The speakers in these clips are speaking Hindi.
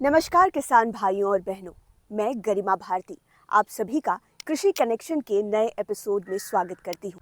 नमस्कार किसान भाइयों और बहनों, मैं गरिमा भारती आप सभी का कृषि कनेक्शन के नए एपिसोड में स्वागत करती हूँ।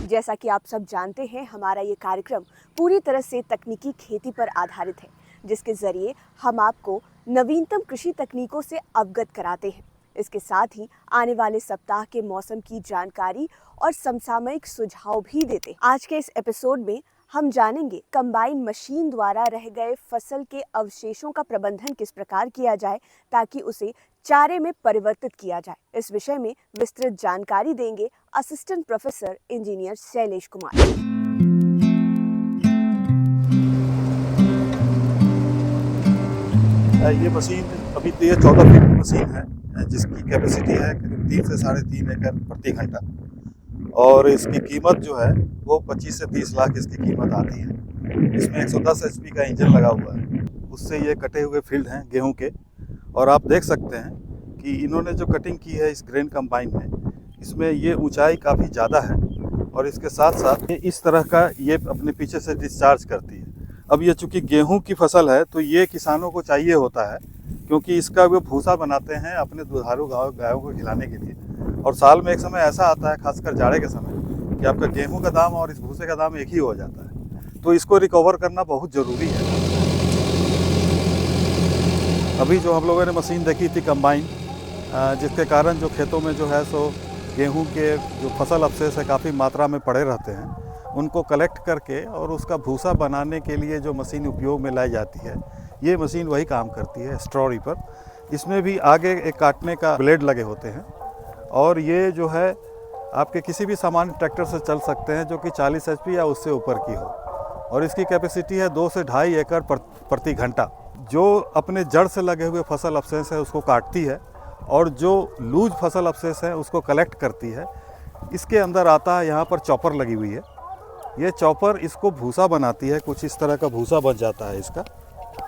जैसा कि आप सब जानते हैं, हमारा ये कार्यक्रम पूरी तरह से तकनीकी खेती पर आधारित है, जिसके जरिए हम आपको नवीनतम कृषि तकनीकों से अवगत कराते हैं। इसके साथ ही आने वाले सप्ताह के मौसम की जानकारी और समसामयिक सुझाव भी देते हैं। आज के इस एपिसोड में हम जानेंगे कंबाइन मशीन द्वारा रह गए फसल के अवशेषों का प्रबंधन किस प्रकार किया जाए ताकि उसे चारे में परिवर्तित किया जाए। इस विषय में विस्तृत जानकारी देंगे assistant professor engineer Shailesh Kumar. ये मशीन अभी तो ये 14 फीट की मशीन है जिसकी कैपेसिटी है करीब 3 से 3.5 एकड़ प्रति घंटा और इसकी कीमत जो है वो 25 से 30 लाख इसकी कीमत आती है। इसमें 110 एचपी का इंजन लगा हुआ है, उससे ये कटे हुए फील्ड हैं गेहूं के। और आप देख सकते हैं कि इन्होंने जो कटिंग की है इस ग्रेन कंबाइन में, इसमें ये ऊंचाई काफ़ी ज़्यादा है और इसके साथ साथ ये इस तरह का ये अपने पीछे से डिस्चार्ज करती है। अब ये चूँकि गेहूं की फसल है तो ये किसानों को चाहिए होता है, क्योंकि इसका वो भूसा बनाते हैं अपने दुधारू गायों को खिलाने के लिए। और साल में एक समय ऐसा आता है, खासकर जाड़े के समय, कि आपका गेहूं का दाम और इस भूसे का दाम एक ही हो जाता है, तो इसको रिकवर करना बहुत ज़रूरी है। अभी जो हम लोगों ने मशीन देखी थी कंबाइन, जिसके कारण जो खेतों में जो है सो गेहूं के जो फसल अवशेष है काफ़ी मात्रा में पड़े रहते हैं, उनको कलेक्ट करके और उसका भूसा बनाने के लिए जो मशीन उपयोग में लाई जाती है, ये मशीन वही काम करती है, स्ट्रॉ रीपर। इसमें भी आगे एक काटने का ब्लेड लगे होते हैं और ये जो है आपके किसी भी सामान्य ट्रैक्टर से चल सकते हैं जो कि 40 एचपी या उससे ऊपर की हो, और इसकी कैपेसिटी है 2 से 2.5 एकड़ प्रति घंटा। जो अपने जड़ से लगे हुए फसल अवशेष है उसको काटती है और जो लूज फसल अवशेष है उसको कलेक्ट करती है। इसके अंदर आता है, यहाँ पर चॉपर लगी हुई है, ये चॉपर इसको भूसा बनाती है, कुछ इस तरह का भूसा बन जाता है इसका।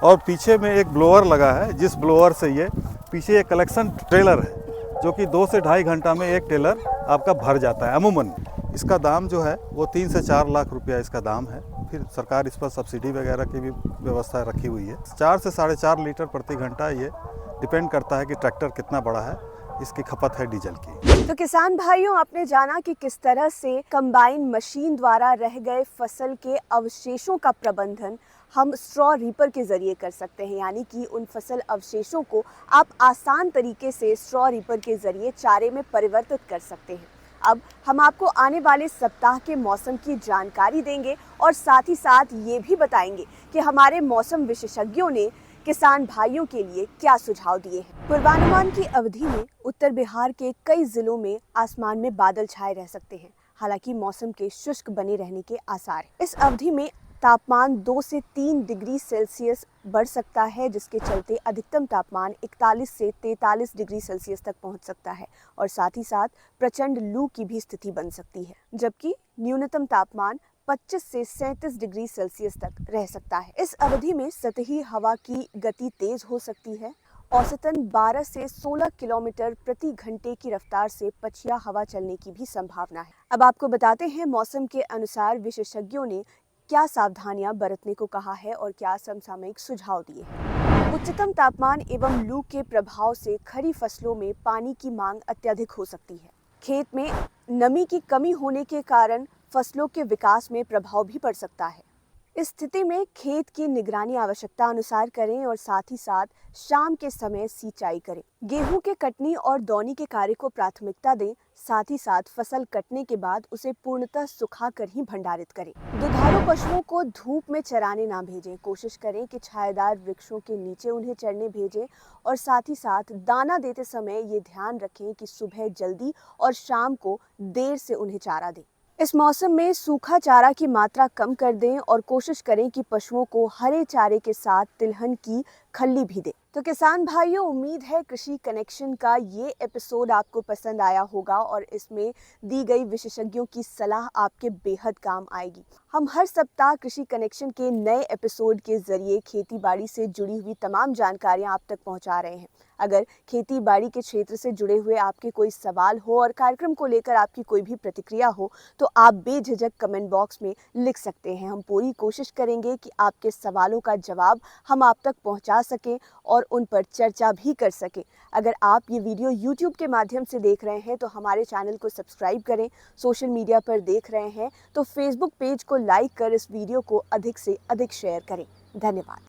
और पीछे में एक ब्लोअर लगा है, जिस ब्लोअर से ये पीछे एक कलेक्शन ट्रेलर है जो कि 2 से 2.5 घंटा में एक टेलर आपका भर जाता है। अमूमन इसका दाम जो है वो 3 से 4 लाख रुपया इसका दाम है। फिर सरकार इस पर सब्सिडी वगैरह की भी व्यवस्था रखी हुई है। 4 से 4.5 लीटर प्रति घंटा, ये डिपेंड करता है कि ट्रैक्टर कितना बड़ा है, इसकी खपत है डीजल की। तो किसान भाइयों, आपने जाना कि किस तरह से कंबाइन मशीन द्वारा रह गए फसल के अवशेषों का प्रबंधन हम स्ट्रॉ रीपर के जरिए कर सकते हैं, यानी कि उन फसल अवशेषों को आप आसान तरीके से स्ट्रॉ रीपर के जरिए चारे में परिवर्तित कर सकते हैं। अब हम आपको आने वाले सप्ताह के मौसम की जानकारी देंगे और साथ ही साथ ये भी बताएंगे कि हमारे मौसम विशेषज्ञों ने किसान भाइयों के लिए क्या सुझाव दिए हैं। पूर्वानुमान की अवधि में उत्तर बिहार के कई जिलों में आसमान में बादल छाए रह सकते हैं, हालांकि मौसम के शुष्क बने रहने के आसार हैं। इस अवधि में तापमान 2 से 3 डिग्री सेल्सियस बढ़ सकता है, जिसके चलते अधिकतम तापमान 41 से 43 डिग्री सेल्सियस तक पहुंच सकता है और साथ ही साथ प्रचंड लू की भी स्थिति बन सकती है, जबकि न्यूनतम तापमान 25 से 37 डिग्री सेल्सियस तक रह सकता है। इस अवधि में सतही हवा की गति तेज हो सकती है। औसतन 12 से 16 किलोमीटर प्रति घंटे की रफ्तार से पछिया हवा चलने की भी संभावना है। अब आपको बताते हैं मौसम के अनुसार विशेषज्ञों ने क्या सावधानियां बरतने को कहा है और क्या समसामयिक सुझाव दिए हैं। उच्चतम तापमान एवं लू के प्रभाव से खड़ी फसलों में पानी की मांग अत्यधिक हो सकती है। खेत में नमी की कमी होने के कारण फसलों के विकास में प्रभाव भी पड़ सकता है। इस स्थिति में खेत की निगरानी आवश्यकता अनुसार करें और साथ ही साथ शाम के समय सिंचाई करें। गेहूं के कटनी और दौनी के कार्य को प्राथमिकता दें, साथ ही साथ फसल कटने के बाद उसे पूर्णतः सुखाकर ही भंडारित करें। दुधारू पशुओं को धूप में चराने ना भेजें, कोशिश करें कि छायादार वृक्षों के नीचे उन्हें चरने भेजें और साथ ही साथ दाना देते समय ये ध्यान रखें कि सुबह जल्दी और शाम को देर से उन्हें चारा दें। इस मौसम में सूखा चारा की मात्रा कम कर दें और कोशिश करें कि पशुओं को हरे चारे के साथ तिलहन की खल्ली भी दें। तो किसान भाइयों, उम्मीद है कृषि कनेक्शन का ये एपिसोड आपको पसंद आया होगा और इसमें दी गई विशेषज्ञों की सलाह आपके बेहद काम आएगी। हम हर सप्ताह कृषि कनेक्शन के नए एपिसोड के जरिए खेती बाड़ी से जुड़ी हुई तमाम जानकारियां आप तक पहुंचा रहे हैं। अगर खेती बाड़ी के क्षेत्र से जुड़े हुए आपके कोई सवाल हो और कार्यक्रम को लेकर आपकी कोई भी प्रतिक्रिया हो तो आप बेझिझक कमेंट बॉक्स में लिख सकते हैं। हम पूरी कोशिश करेंगे कि आपके सवालों का जवाब हम आप तक पहुंचा सकें और उन पर चर्चा भी कर सकें। अगर आप ये वीडियो YouTube के माध्यम से देख रहे हैं तो हमारे चैनल को सब्सक्राइब करें। सोशल मीडिया पर देख रहे हैं तो फेसबुक पेज को लाइक कर इस वीडियो को अधिक से अधिक शेयर करें। धन्यवाद।